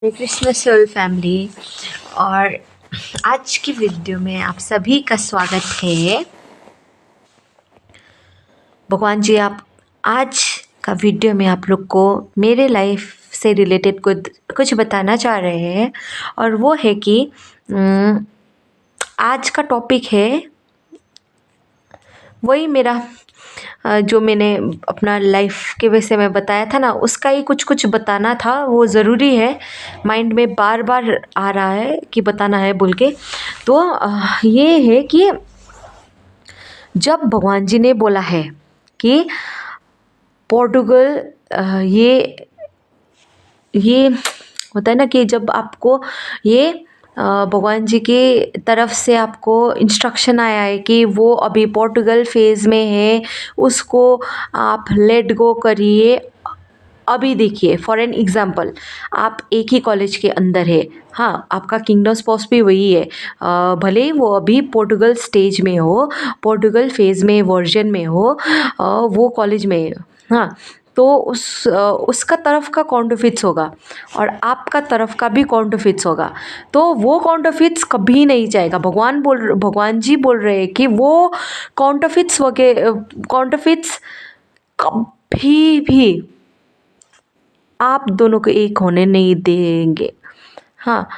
हरे Krishna soul family. और आज की वीडियो में आप सभी का स्वागत है। भगवान जी आप आज का वीडियो में आप लोग को मेरे लाइफ से रिलेटेड कुछ बताना चाह रहे हैं। और वो है कि आज का टॉपिक है वही मेरा जो मैंने अपना लाइफ के विषय में बताया था ना, उसका ही कुछ कुछ बताना था। वो ज़रूरी है, माइंड में बार बार आ रहा है कि बताना है बोल के। तो ये है कि जब भगवान जी ने बोला है कि पोर्टुगल ये होता है ना कि जब आपको ये भगवान जी की तरफ से आपको इंस्ट्रक्शन आया है कि वो अभी पोर्टुगल फेज़ में है, उसको आप लेट गो करिए। अभी देखिए, फॉर एन एग्ज़ाम्पल, आप एक ही कॉलेज के अंदर है, हाँ, आपका किंगडम स्पाउस भी वही है। भले ही वो अभी पोर्टुगल स्टेज में हो, पोर्टुगल फेज़ में वर्जन में हो, वो कॉलेज में, हाँ, तो उसका तरफ का काउंटरफिट्स होगा और आपका तरफ का भी काउंटरफिट्स होगा। तो वो काउंटरफिट्स कभी नहीं जाएगा। भगवान जी बोल रहे हैं कि वो काउंटरफिट्स कभी भी आप दोनों को एक होने नहीं देंगे। हाँ,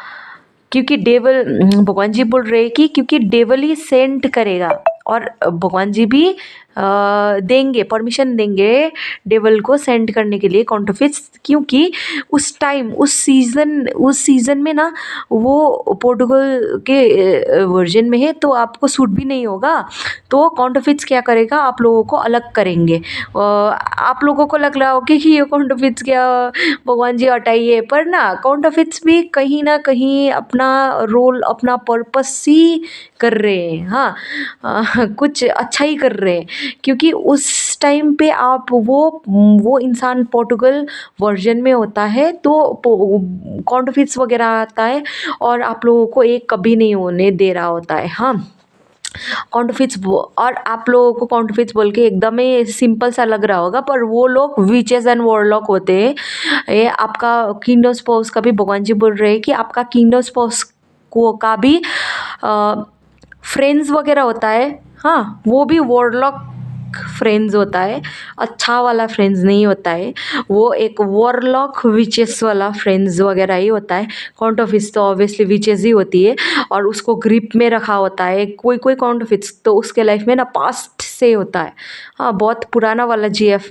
क्योंकि डेवल, भगवान जी बोल रहे हैं कि क्योंकि डेवल ही सेंड करेगा और भगवान जी भी देंगे, परमिशन देंगे डेवल को सेंड करने के लिए काउंटरफिट्स। क्योंकि उस टाइम उस सीज़न में ना वो पोर्टुगल के वर्जन में है, तो आपको सूट भी नहीं होगा। तो काउंटरफिट्स क्या करेगा, आप लोगों को अलग करेंगे। आप लोगों को लग रहा होगा कि ये काउंटरफिट्स क्या, भगवान जी हटाइए, पर ना काउंटरफिट्स भी कहीं ना कहीं अपना रोल, अपना पर्पस ही कर रहे हैं। हाँ, कुछ अच्छा ही कर रहे हैं, क्योंकि उस टाइम पे आप वो इंसान पोर्टुगल वर्जन में होता है तो काउंटरफिट्स वगैरह आता है और आप लोगों को एक कभी नहीं होने दे रहा होता है। हाँ, काउंटरफिट्स, और आप लोगों को काउंटरफिट्स बोल के एकदम ही सिंपल सा लग रहा होगा, पर वो लोग विचेस एंड वॉरलॉक होते हैं। ये आपका किंगडम स्पाउस का भी भगवान जी बोल रहे हैं कि आपका किंगडम स्पाउस को का भी फ्रेंड्स वगैरह होता है। हाँ, वो भी वॉरलॉक फ्रेंड्स होता है, अच्छा वाला फ्रेंड्स नहीं होता है। वो एक वॉरलॉक विचेस वाला फ्रेंड्स वगैरह ही होता है। काउंटरफिट्स तो ऑब्वियसली विचेस ही होती है और उसको ग्रिप में रखा होता है। कोई कोई काउंटरफिट्स तो उसके लाइफ में ना पास्ट से होता है। हाँ, बहुत पुराना वाला जीएफ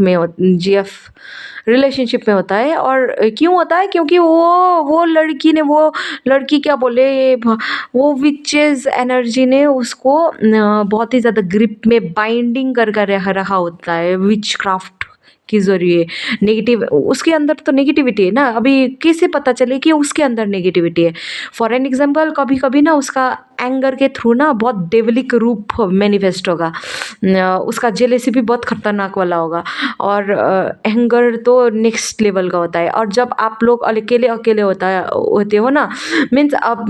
रिलेशनशिप में होता है। और क्यों होता है, क्योंकि वो लड़की ने, वो लड़की क्या बोले, वो विचेस एनर्जी ने उसको बहुत ही ज़्यादा ग्रिप में बाइंडिंग कर कर रखा होता है विच क्राफ्ट के ज़रिए। नेगेटिव, उसके अंदर तो नेगेटिविटी है ना, अभी कैसे पता चले कि उसके अंदर नेगेटिविटी है। फॉर एन एग्जांपल, कभी कभी ना उसका एंगर के थ्रू ना बहुत डेवलिक रूप मैनिफेस्ट होगा। उसका जेलेसी भी बहुत खतरनाक वाला होगा और एंगर तो नेक्स्ट लेवल का होता है। और जब आप लोग अकेले अकेले होते हो ना, मीन्स आप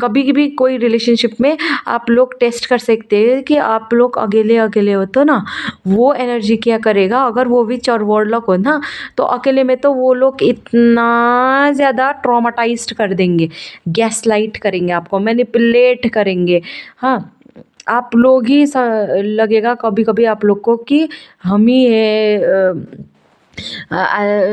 कभी भी कोई रिलेशनशिप में आप लोग टेस्ट कर सकते हैं कि आप लोग अकेले अकेले हो तो ना वो एनर्जी क्या करेगा। अगर वो विच और वॉरलॉक हो ना, तो अकेले में तो वो लोग इतना ज़्यादा ट्रॉमाटाइज्ड कर देंगे, गैस लाइट करेंगे, आपको मैनिपुलेट करेंगे। हाँ, आप लोग ही लगेगा कभी कभी आप लोग को कि हम ही है,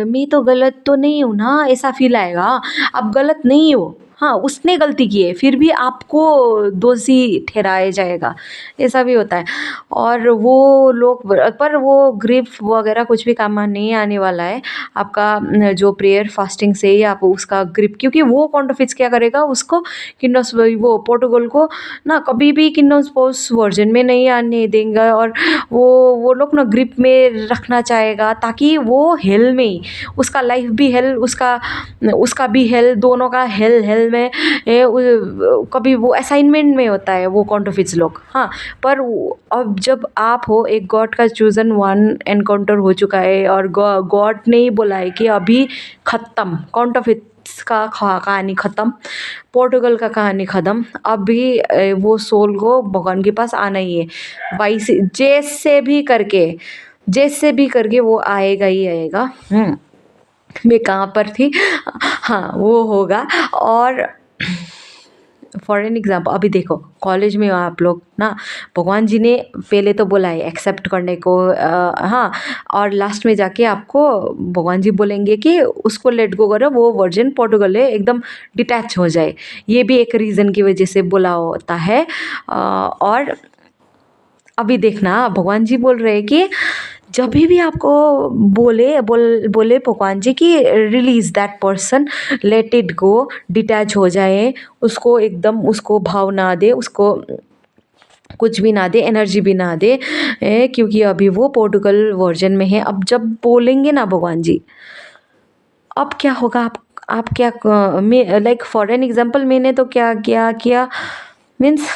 मैं तो गलत तो नहीं हूँ ना, ऐसा फील आएगा। आप गलत नहीं हो, हाँ, उसने गलती की है, फिर भी आपको दोषी ठहराया जाएगा, ऐसा भी होता है। और वो लोग, पर वो ग्रिफ वगैरह कुछ भी काम नहीं आने वाला है आपका जो प्रेयर फास्टिंग से ही आप उसका ग्रिप, क्योंकि वो काउंटरफिट्स क्या करेगा, उसको किंगडम, वो पोर्टुगल को ना कभी भी किंगडम स्पाउस वर्जन में नहीं आने देंगे। और वो लोग ना ग्रिप में रखना चाहेगा ताकि वो हेल में ही, उसका लाइफ भी हेल, उसका भी हेल, दोनों का हेल हेल में कभी वो असाइनमेंट में होता है वो काउंटरफिट्स लोग। हाँ, पर अब जब आप हो एक गॉड का चूजन वन, एनकाउंटर हो चुका है और गॉड ने ही बोला है कि अभी ख़त्म, काउंटरफिट्स का कहानी ख़त्म, पोर्टुगल का कहानी ख़त्म, अभी वो सोल को भगवान के पास आना ही है। जैसे भी करके वो आएगा ही आएगा। मैं कहाँ पर थी? हाँ, वो होगा। और फॉर एन एग्जाम्पल अभी देखो कॉलेज में हो आप लोग ना, भगवान जी ने पहले तो बोला है एक्सेप्ट करने को, हाँ, और लास्ट में जाके आपको भगवान जी बोलेंगे कि उसको लेट गो करो, वो वर्जन पोर्टुगल है, एकदम डिटैच हो जाए। ये भी एक रीज़न की वजह से बोला होता है। और अभी देखना भगवान जी बोल रहे हैं कि जब भी आपको बोले भगवान जी कि release that person, let it go, detach हो जाए, उसको एकदम उसको भाव ना दे, उसको कुछ भी ना दे, एनर्जी भी ना दे, क्योंकि अभी वो पोर्टुगल वर्जन में है। अब जब बोलेंगे ना भगवान जी, अब क्या होगा? आप क्या मैं लाइक फॉर एन एग्जाम्पल मैंने तो क्या क्या किया मीन्स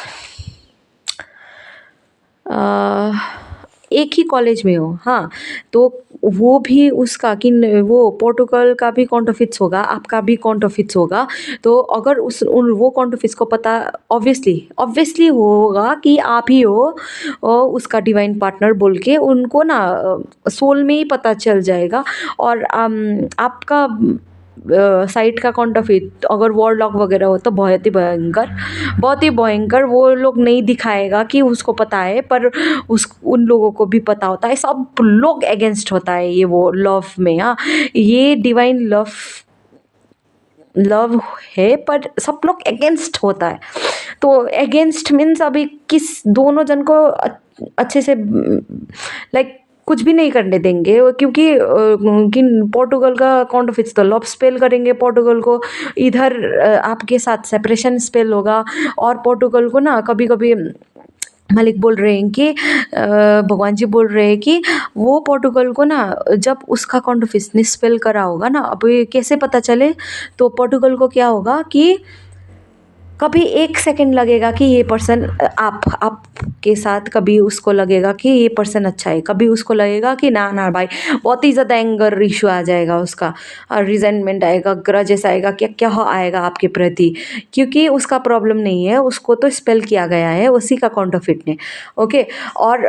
एक ही कॉलेज में हो, हाँ, तो वो भी उसका कि वो पोर्टुगल का भी कॉन्टरफिट्स होगा, आपका भी कॉन्टरफिट्स होगा। तो अगर वो कॉन्टरफिट्स को पता ऑब्वियसली होगा कि आप ही हो उसका डिवाइन पार्टनर बोल के, उनको ना सोल में ही पता चल जाएगा। और आपका साइट का कॉन्टरफिट अगर वॉरलॉक वगैरह हो तो बहुत ही भयंकर, वो लोग नहीं दिखाएगा कि उसको पता है, पर उन लोगों को भी पता होता है, सब लोग अगेंस्ट होता है ये वो लव में। हाँ, ये डिवाइन लव है पर सब लोग अगेंस्ट होता है। तो अगेंस्ट मीन्स अभी किस दोनों जन को अच्छे से लाइक कुछ भी नहीं करने देंगे, क्योंकि कि पोर्टुगल का कॉन्टरफिट्स तो लव स्पेल करेंगे पोर्टुगल को, इधर आपके साथ सेपरेशन स्पेल होगा। और पोर्टुगल को ना कभी कभी मालिक बोल रहे हैं कि भगवान जी बोल रहे हैं कि वो पोर्टुगल को ना जब उसका कॉन्टरफिट्स ने स्पेल करा होगा ना, अब ये कैसे पता चले? तो पोर्टुगल को क्या होगा कि कभी एक सेकंड लगेगा कि ये पर्सन आपके साथ, कभी उसको लगेगा कि ये पर्सन अच्छा है, कभी उसको लगेगा कि ना ना भाई, बहुत ही ज़्यादा एंगर इशू आ जाएगा उसका, और रिजेंटमेंट आएगा, ग्रजेस आएगा, क्या क्या आएगा आपके प्रति, क्योंकि उसका प्रॉब्लम नहीं है, उसको तो स्पेल किया गया है उसी का काउंटरफिट ने। ओके। और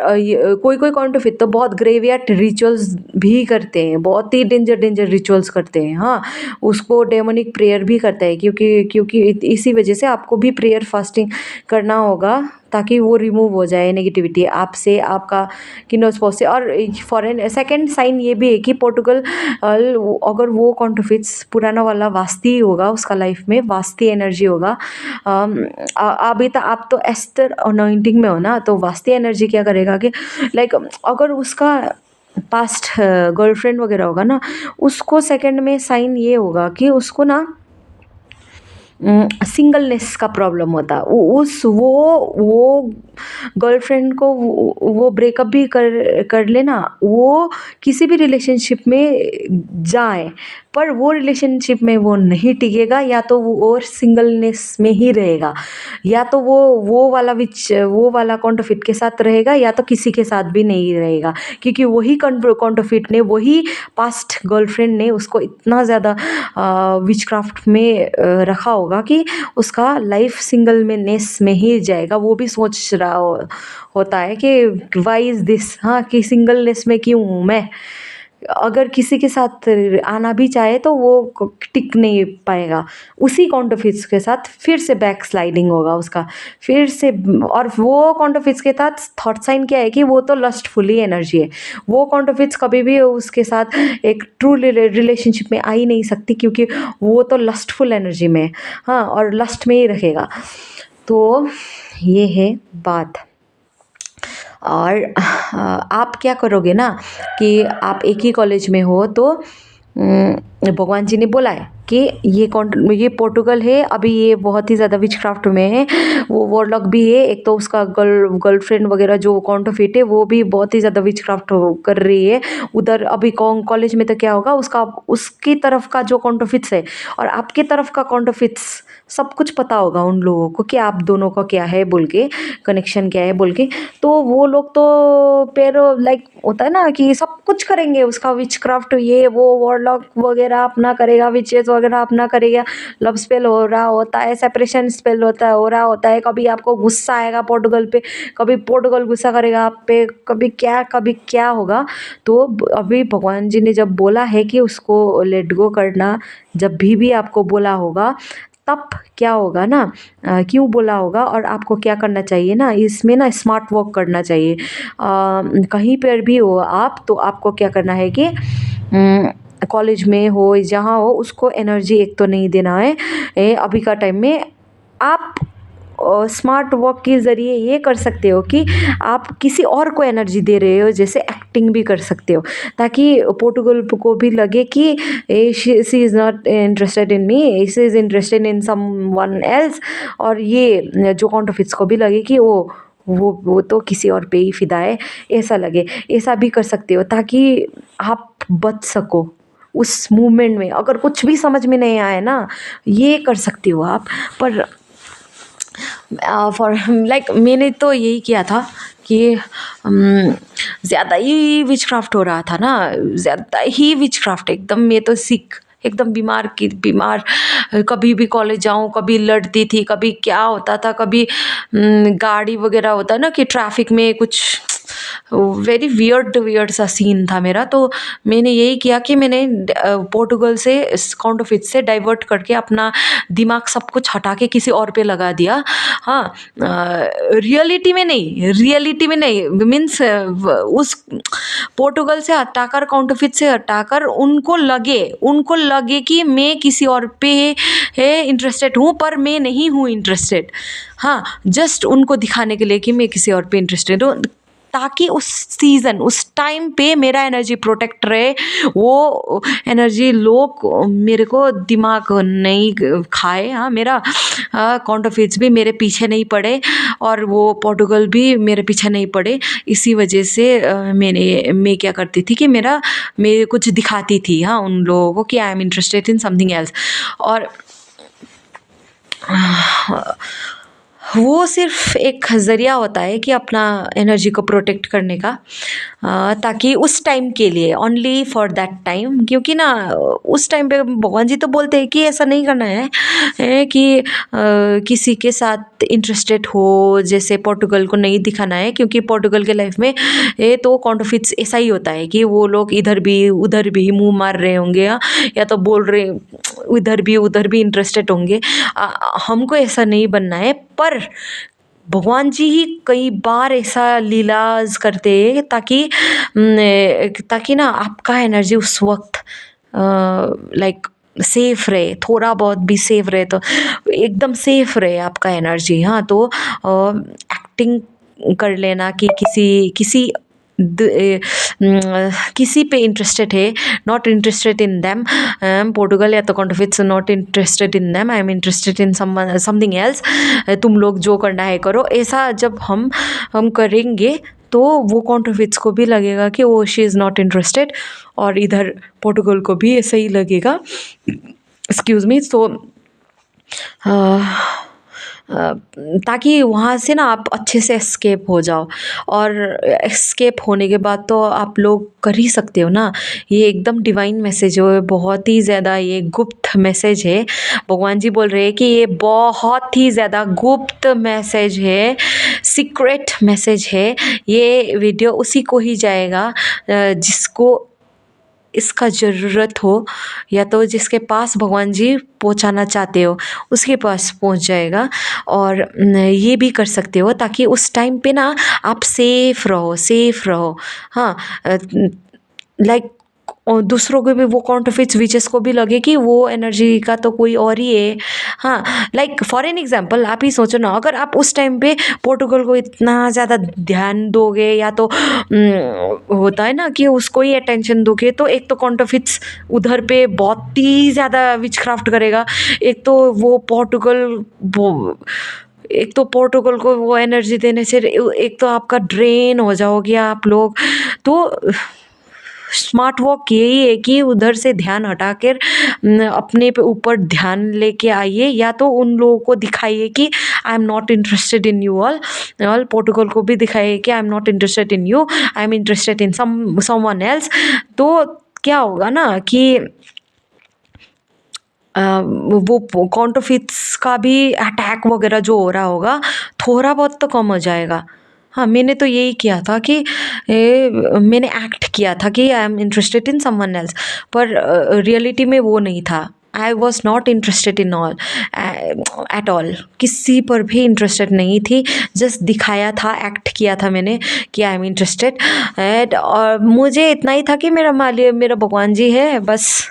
कोई कोई काउंटरफिट तो बहुत ग्रेवियर्ड रिचुअल्स भी करते हैं, बहुत ही डेंजर रिचुअल्स करते हैं। हाँ, उसको डेमोनिक प्रेयर भी करता है, क्योंकि इसी वजह से आपको भी प्रेयर फास्टिंग करना होगा ताकि वो रिमूव हो जाए नेगेटिविटी आपसे, आपका किनोस्पोस से। और फॉरेन सेकंड साइन ये भी है कि पोर्टुगल अगर वो कॉन्टरफिट्स पुराना वाला वास्ती होगा, उसका लाइफ में वास्ती एनर्जी होगा। अभी तो आप तो एस्टर अनॉइंटिंग में हो ना, तो वास्ती एनर्जी क्या करेगा कि लाइक अगर उसका पास्ट गर्लफ्रेंड वगैरह होगा ना, उसको सेकंड में साइन ये होगा कि उसको ना सिंगलनेस का प्रॉब्लम होता। वो गर्लफ्रेंड को वो ब्रेकअप भी कर लेना, वो किसी भी रिलेशनशिप में जाए, पर वो रिलेशनशिप में वो नहीं टिकेगा, या तो वो और सिंगलनेस में ही रहेगा, या तो वो वाला कॉन्टरफिट के साथ रहेगा, या तो किसी के साथ भी नहीं रहेगा, क्योंकि वही कॉन्टरफिट ने, वही पास्ट गर्लफ्रेंड ने उसको इतना ज़्यादा विचक्राफ्ट में रखा होगा कि उसका लाइफ सिंगल में नेस में ही जाएगा। वो भी सोच रहा होता है कि वाई इज़ दिस, हाँ, कि सिंगलनेस में क्यों हूँ मैं। अगर किसी के साथ आना भी चाहे तो वो टिक नहीं पाएगा, उसी कॉन्टरफिट्स के साथ फिर से बैक स्लाइडिंग होगा उसका, फिर से। और वो कॉन्टरफिट्स के साथ थर्ड साइन क्या है कि वो तो लस्टफुली एनर्जी है, वो कॉन्टरफिट्स कभी भी उसके साथ एक ट्रू रिलेशनशिप में आ ही नहीं सकती, क्योंकि वो तो लस्टफुल एनर्जी में, हाँ, और लस्ट में ही रखेगा। तो ये है बात। और आप क्या करोगे ना कि आप एक ही कॉलेज में हो, तो भगवान जी ने बोला है कि ये पोर्टुगल है, अभी ये बहुत ही ज़्यादा विचक्राफ्ट में है, वो वॉरलॉक भी है, एक तो उसका गर्लफ्रेंड वगैरह जो कॉन्टरफिट है वो भी बहुत ही ज़्यादा विचक्राफ्ट कर रही है उधर। अभी कॉलेज में तो क्या होगा, उसकी तरफ का जो कॉन्टरफिट्स है और आपके तरफ का कॉन्टरफिट्स सब कुछ पता होगा उन लोगों को कि आप दोनों का क्या है बोल के, कनेक्शन क्या है बोल के। तो वो लोग तो फिर लाइक होता है ना कि सब कुछ करेंगे उसका, विचक्राफ्ट ये वो वॉरलॉक वगैरह अपना करेगा, विचेस वगैरह अपना करेगा, लव स्पेल हो रहा होता है, सेपरेशन स्पेल हो रहा होता है, कभी आपको गुस्सा आएगा पोर्टुगल पे, कभी पोर्टुगल गुस्सा करेगा आप पे, कभी क्या होगा। तो अभी भगवान जी ने जब बोला है कि उसको लेट गो करना, जब भी आपको बोला होगा तब क्या होगा ना, क्यों बोला होगा और आपको क्या करना चाहिए ना, इसमें ना स्मार्ट वर्क करना चाहिए। कहीं पर भी हो आप, तो आपको क्या करना है कि कॉलेज में हो जहाँ हो उसको एनर्जी एक तो नहीं देना है। अभी का टाइम में आप स्मार्ट वर्क के ज़रिए ये कर सकते हो कि आप किसी और को एनर्जी दे रहे हो, जैसे एक्टिंग भी कर सकते हो, ताकि पोर्टुगल को भी लगे कि she is not interested in me, she is interested in someone else. और ये जो काउंटरफिट्स को भी लगे कि वो तो किसी और पे ही फिदा है, ऐसा लगे। ऐसा भी कर सकते हो ताकि आप बच सको उस मूवमेंट में। अगर कुछ भी समझ में नहीं आए ना, ये कर सकते हो आप। पर फॉर लाइक मैंने तो यही किया था कि ज़्यादा ही विचक्राफ्ट हो रहा था ना, ज़्यादा ही विचक्राफ्ट एकदम। मैं तो सिक एकदम बीमार की बीमार, कभी भी कॉलेज जाऊँ कभी लड़ती थी, कभी क्या होता था, कभी गाड़ी वगैरह होता है ना कि ट्रैफिक में कुछ वेरी वियर्ड सा सीन था मेरा। तो मैंने यही किया कि मैंने पोर्टुगल से काउंटरफिट से डाइवर्ट करके अपना दिमाग सब कुछ हटा के किसी और पे लगा दिया। हाँ, रियलिटी में नहीं मीन्स उस पोर्टुगल से हटाकर, काउंटरफिट से हटाकर उनको लगे कि मैं किसी और पे इंटरेस्टेड हूँ, पर मैं नहीं हूँ इंटरेस्टेड। हाँ, जस्ट उनको दिखाने के लिए कि मैं किसी और पे इंटरेस्टेड हूँ, ताकि उस टाइम पे मेरा एनर्जी प्रोटेक्ट रहे, वो एनर्जी लोग मेरे को दिमाग नहीं खाए। हाँ, मेरा काउंटरफिट्स भी मेरे पीछे नहीं पड़े और वो पोर्टुगल भी मेरे पीछे नहीं पड़े। इसी वजह से मैं क्या करती थी कि मैं कुछ दिखाती थी हाँ उन लोगों को कि आई am interested in something else. और वो सिर्फ एक ज़रिया होता है कि अपना एनर्जी को प्रोटेक्ट करने का, ताकि उस टाइम के लिए, ओनली फॉर दैट टाइम। क्योंकि ना उस टाइम पे भगवान जी तो बोलते हैं कि ऐसा नहीं करना है कि किसी के साथ इंटरेस्टेड हो, जैसे पोर्टुगल को नहीं दिखाना है। क्योंकि पोर्टुगल के लाइफ में ये तो काउंटरफिट्स ऐसा ही होता है कि वो लोग इधर भी उधर भी मुंह मार रहे होंगे, या तो बोल रहे इधर भी उधर भी इंटरेस्टेड होंगे। हमको ऐसा नहीं बनना है। पर भगवान जी ही कई बार ऐसा लीलाज करते हैं ताकि ना आपका एनर्जी उस वक्त लाइक सेफ रहे, थोड़ा बहुत भी सेफ रहे, तो एकदम सेफ रहे आपका एनर्जी। हाँ, तो एक्टिंग कर लेना कि किसी पे इंटरेस्टेड है, not interested in them. Portugal या तो counterfeits not interested in them, I am interested in something else. तुम लोग जो करना है करो। ऐसा जब हम करेंगे तो वो काउंटरफिट्स को भी लगेगा कि वो शी इज़ नॉट इंटरेस्टेड, और इधर पोर्टुगल को भी ऐसा ही लगेगा। Excuse me. तो ताकि वहाँ से ना आप अच्छे से एस्केप हो जाओ। और एस्केप होने के बाद तो आप लोग कर ही सकते हो ना। ये एकदम डिवाइन मैसेज है, बहुत ही ज़्यादा ये गुप्त मैसेज है। भगवान जी बोल रहे हैं कि ये बहुत ही ज़्यादा गुप्त मैसेज है, सीक्रेट मैसेज है। ये वीडियो उसी को ही जाएगा जिसको इसका ज़रूरत हो, या तो जिसके पास भगवान जी पहुंचाना चाहते हो उसके पास पहुंच जाएगा। और ये भी कर सकते हो ताकि उस टाइम पे ना आप सेफ रहो। हाँ, लाइक दूसरों को भी, वो काउंटरफिट्स विचेस को भी लगे कि वो एनर्जी का तो कोई और ही है। हाँ, लाइक फॉर एन एग्जांपल आप ही सोचो ना, अगर आप उस टाइम पे पोर्टुगल को इतना ज़्यादा ध्यान दोगे, या तो होता है ना कि उसको ही अटेंशन दोगे, तो एक तो काउंटरफिट्स उधर पे बहुत ही ज़्यादा विचक्राफ्ट करेगा। एक तो पोर्टुगल को वो एनर्जी देने से एक तो आपका ड्रेन हो जाओगे आप लोग। तो स्मार्ट वॉक यही है कि उधर से ध्यान हटाकर अपने पे ऊपर ध्यान लेके आइए, या तो उन लोगों को दिखाइए कि I am not interested in you all Portugal को भी दिखाइए कि I am not interested in you, I am interested in someone else. तो क्या होगा ना कि वो काउंटरफिट्स का भी अटैक वगैरह जो हो रहा होगा थोड़ा बहुत तो कम हो जाएगा। हाँ, मैंने तो यही किया था कि मैंने एक्ट किया था कि आई am interested in someone else, पर रियलिटी में वो नहीं था। I was not interested in all at all, किसी पर भी इंटरेस्टेड नहीं थी, जस्ट दिखाया था, एक्ट किया था मैंने कि आई एम इंटरेस्टेड एट। और मुझे इतना ही था कि मेरा मालिक मेरा भगवान जी है, बस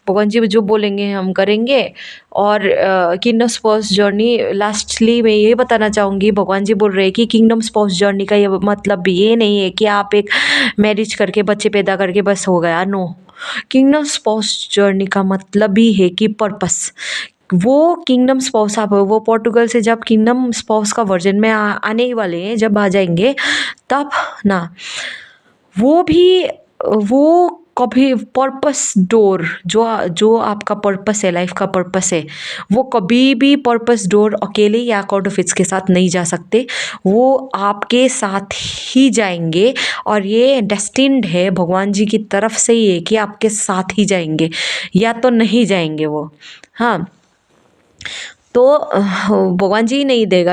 भगवान जी जो बोलेंगे हम करेंगे। और किंगडम स्पाउस जर्नी, लास्टली मैं ये बताना चाहूँगी, भगवान जी बोल रहे हैं कि किंगडम स्पाउस जर्नी का ये मतलब ये नहीं है कि आप एक मैरिज करके बच्चे पैदा करके बस हो गया, नो। किंगडम स्पाउस जर्नी का मतलब ही है कि पर्पस। वो किंगडम स्पाउस, आप वो पोर्टुगल से जब किंगडम स्पाउस का वर्जन में आने ही वाले हैं, जब आ जाएंगे तब ना वो भी वो कभी पर्पस डोर जो जो आपका पर्पस है, लाइफ का पर्पस है, वो कभी भी पर्पस डोर अकेले या आउट ऑफ इट्स के साथ नहीं जा सकते, वो आपके साथ ही जाएंगे। और ये डेस्टिन्ड है, भगवान जी की तरफ से ही है कि आपके साथ ही जाएंगे, या तो नहीं जाएंगे वो। हाँ, तो भगवान जी ही नहीं देगा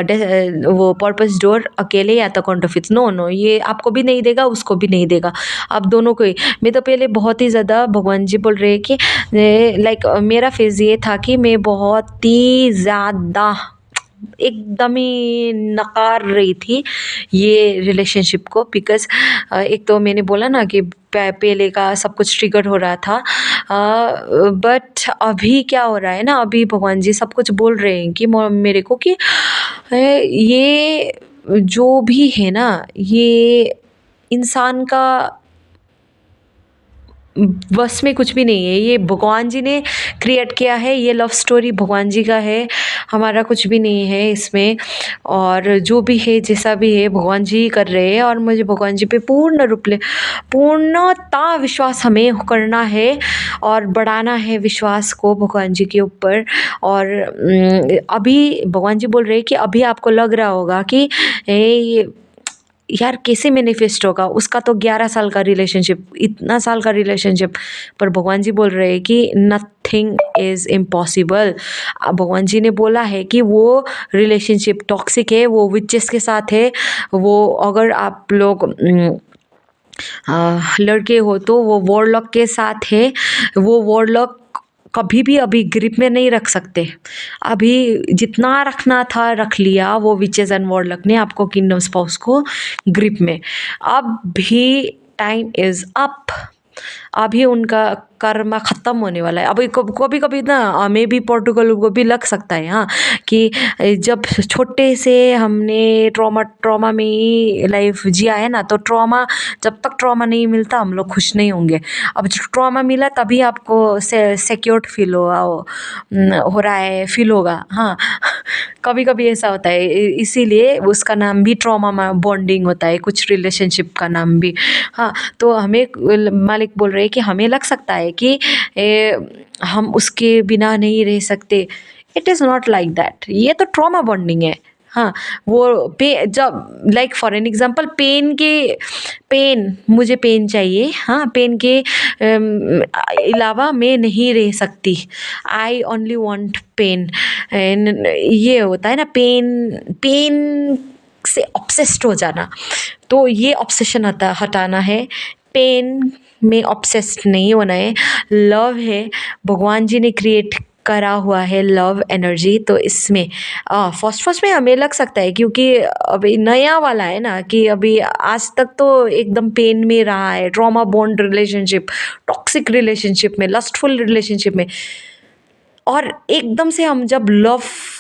वो पर्पस डोर अकेले या तो कॉन्टरफिट्स, नो नो, ये आपको भी नहीं देगा, उसको भी नहीं देगा, आप दोनों को ही। मैं तो पहले बहुत ही ज़्यादा, भगवान जी बोल रहे हैं कि लाइक मेरा फेज़ ये था कि मैं बहुत ही ज़्यादा एकदम ही नकार रही थी ये रिलेशनशिप को, बिकॉज़ एक तो मैंने बोला ना कि पहले का सब कुछ ट्रिगर हो रहा था, बट अभी क्या हो रहा है ना, अभी भगवान जी सब कुछ बोल रहे हैं कि मेरे को कि ये जो भी है ना, ये इंसान का बस में कुछ भी नहीं है, ये भगवान जी ने क्रिएट किया है, ये लव स्टोरी भगवान जी का है, हमारा कुछ भी नहीं है इसमें। और जो भी है जैसा भी है भगवान जी ही कर रहे हैं, और मुझे भगवान जी पे पूर्णता विश्वास हमें करना है और बढ़ाना है विश्वास को भगवान जी के ऊपर। और अभी भगवान जी बोल रहे हैं कि अभी आपको लग रहा होगा कि ये यार कैसे मैनिफेस्ट होगा, उसका तो 11 साल का रिलेशनशिप, इतना साल का रिलेशनशिप, पर भगवान जी बोल रहे हैं कि नथिंग इज़ इम्पॉसिबल। भगवान जी ने बोला है कि वो रिलेशनशिप टॉक्सिक है, वो विचेस के साथ है, वो अगर आप लोग लड़के हो तो वो वॉरलॉक के साथ है, वो वॉरलॉक कभी भी अभी ग्रिप में नहीं रख सकते, अभी जितना रखना था रख लिया वो विचेस एंड वॉरलॉक ने आपको किंगडम स्पाउस को ग्रिप में। अब भी टाइम इज़ अप, अभी उनका कर्मा ख़त्म होने वाला है। अभी कभी कभी ना हमें भी पोर्टुगल को भी लग सकता है, हाँ, कि जब छोटे से हमने ट्रॉमा में ही लाइफ जिया है ना, तो जब तक ट्रॉमा नहीं मिलता हम लोग खुश नहीं होंगे। अब ट्रॉमा मिला तभी आपको सिक्योर्ड फील हो रहा है, फील होगा। हाँ, कभी कभी ऐसा होता है, इसीलिए उसका नाम भी ट्रॉमा बॉन्डिंग होता है, कुछ रिलेशनशिप का नाम भी। हाँ, तो हमें मालिक बोल रहे हैं कि हमें लग सकता है कि हम उसके बिना नहीं रह सकते, it is not like that, ये तो ट्रॉमा बॉन्डिंग है। हाँ, वो जब like for an example pen मुझे पेन चाहिए, हाँ, पेन के अलावा मैं नहीं रह सकती, आई ओनली वांट पेन। ये होता है ना, पेन से ऑब्सेस्ड हो जाना, तो ये ऑब्सेशन हटाना है, पेन में ऑब्सेस्ड नहीं होना है। लव है, भगवान जी ने क्रिएट करा हुआ है लव एनर्जी, तो इसमें फर्स्ट में हमें लग सकता है क्योंकि अभी नया वाला है ना, कि अभी आज तक तो एकदम पेन में रहा है, trauma bond relationship, toxic relationship में, लस्टफुल रिलेशनशिप में, और एकदम से हम जब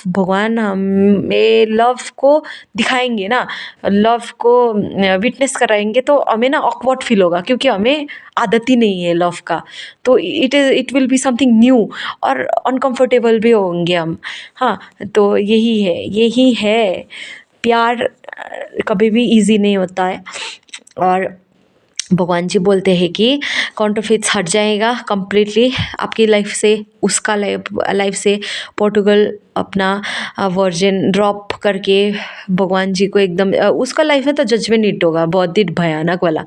भगवान हमें लव को दिखाएंगे ना, लव को विटनेस कराएंगे, तो हमें ना ऑकवर्ड फील होगा क्योंकि हमें आदत ही नहीं है लव का, तो it will be something new और अनकंफर्टेबल भी होंगे हम। हाँ, तो यही है प्यार कभी भी इजी नहीं होता है। और भगवान जी बोलते हैं कि काउंटरफिट्स हट जाएगा कंप्लीटली आपकी लाइफ से, उसका लाइफ से पोर्टुगल अपना वर्जन ड्रॉप करके भगवान जी को एकदम उसका लाइफ में तो जजमेंट हिट होगा बहुत ही भयानक वाला,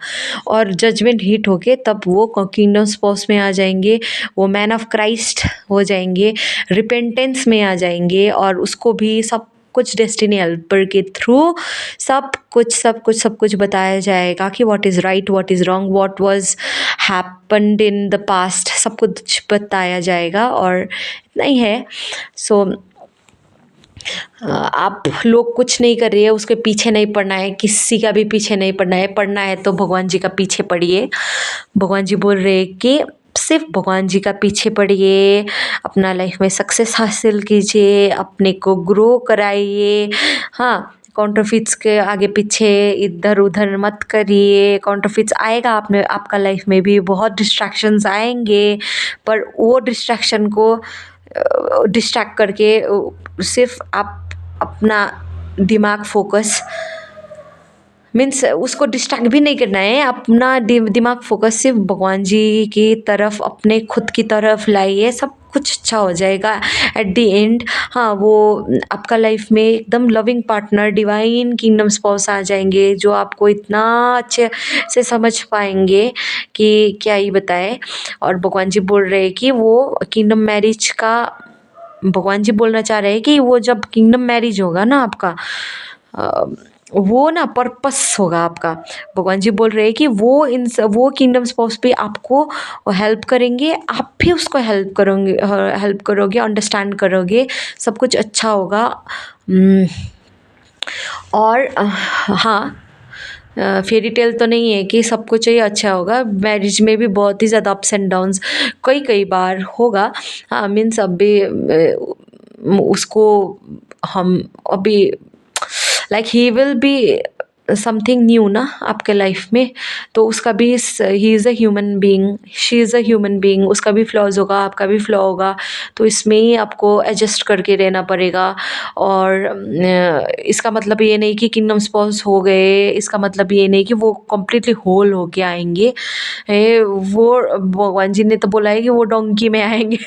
और जजमेंट हिट होके तब वो किंगडम स्पोर्ट्स में आ जाएंगे, वो मैन ऑफ क्राइस्ट हो जाएंगे, रिपेंटेंस में आ जाएंगे, और उसको भी सब कुछ डेस्टिनी हेल्पर के थ्रू सब कुछ बताया जाएगा कि what is right, what is wrong, what was happened in the past, सब कुछ बताया जाएगा। और इतना ही है। सो आप लोग कुछ नहीं कर रही है, उसके पीछे नहीं पड़ना है, किसी का भी पीछे नहीं पड़ना है तो भगवान जी का पीछे पड़िए। भगवान जी बोल रहे हैं कि सिर्फ भगवान जी का पीछे पड़िए, अपना लाइफ में सक्सेस हासिल कीजिए, अपने को ग्रो कराइए। हाँ, काउंटरफिट्स के आगे पीछे इधर उधर मत करिए। काउंटरफिट्स आएगा आपने आपका लाइफ में भी, बहुत डिस्ट्रैक्शंस आएंगे, पर वो डिस्ट्रैक्शन को डिस्ट्रैक्ट करके सिर्फ आप अपना दिमाग फोकस मीन्स उसको डिस्ट्रैक्ट भी नहीं करना है, अपना दिमाग फोकस सिर्फ भगवान जी की तरफ, अपने खुद की तरफ लाइए, सब कुछ अच्छा हो जाएगा एट द एंड। हाँ, वो आपका लाइफ में एकदम loving partner, divine kingdom spouse आ जाएंगे जो आपको इतना अच्छे से समझ पाएंगे कि क्या ही बताए। और भगवान जी बोल रहे हैं कि वो किंगडम मैरिज का, भगवान जी बोलना चाह रहे हैं कि वो जब किंगडम मैरिज होगा ना आपका, वो ना पर्पस होगा आपका। भगवान जी बोल रहे हैं कि वो किंगडम स्पाउस भी आपको हेल्प करेंगे, आप भी उसको हेल्प करोगे, अंडरस्टैंड करोगे, सब कुछ अच्छा होगा। और हाँ, फेरी टेल तो नहीं है कि सब कुछ ही अच्छा होगा, मैरिज में भी बहुत ही ज़्यादा अप्स एंड डाउन्स कई बार होगा। हाँ, मीन्स अभी उसको हम अभी like he will be something new ना आपके लाइफ में, तो उसका भी ही is a human being, she is a human being, उसका भी फ्लॉज होगा, आपका भी फ्लॉ होगा, तो इसमें ही आपको एडजस्ट करके रहना पड़ेगा। और इसका मतलब ये नहीं कि किंगडम स्पाउस हो गए, इसका मतलब ये नहीं कि वो कम्प्लीटली होल होके आएंगे। वो भगवान जी ने तो बोला है कि वो डोंकी में आएंगे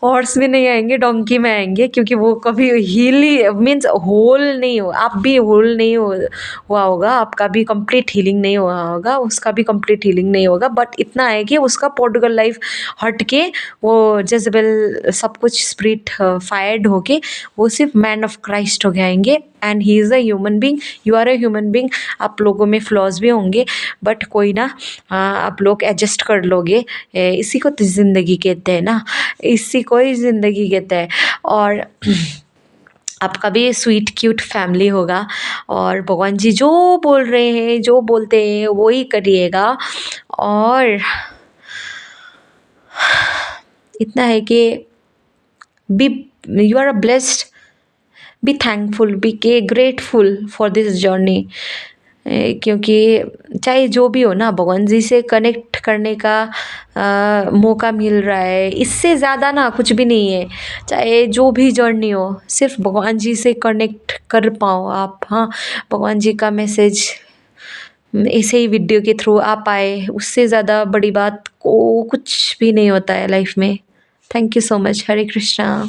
हॉर्स में नहीं आएंगे, डोंकी में आएंगे, क्योंकि वो कभी हीली मीन्स होल नहीं हो, आप भी होल नहीं हुआ होगा, आपका भी कंप्लीट हीलिंग नहीं हुआ होगा, उसका भी कंप्लीट हीलिंग नहीं होगा, बट इतना है कि उसका पोर्टुगल लाइफ हट के वो जेजबेल सब कुछ स्पिरिट फायर्ड होके वो सिर्फ मैन ऑफ क्राइस्ट हो जाएंगे। And he is a human being, you are a human being, आप लोगों में फ्लॉज भी होंगे, बट कोई ना, आप लोग एडजस्ट कर लोगे। इसी को तो ज़िंदगी कहते हैं ना, इसी को ही ज़िंदगी कहते हैं। और आपका भी स्वीट क्यूट फैमिली होगा, और भगवान जी जो बोल रहे हैं, जो बोलते हैं वो ही करिएगा। और इतना है कि be you are a blessed, be thankful, be के ग्रेटफुल फॉर दिस जर्नी। क्योंकि चाहे जो भी हो ना, भगवान जी से कनेक्ट करने का मौका मिल रहा है, इससे ज़्यादा ना कुछ भी नहीं है। चाहे जो भी जर्नी हो, सिर्फ भगवान जी से कनेक्ट कर पाओ आप। हाँ, भगवान जी का मैसेज ऐसे ही वीडियो के थ्रू आ पाए, उससे ज़्यादा बड़ी बात को कुछ भी नहीं होता है लाइफ में। Thank you so much. Hare Krishna.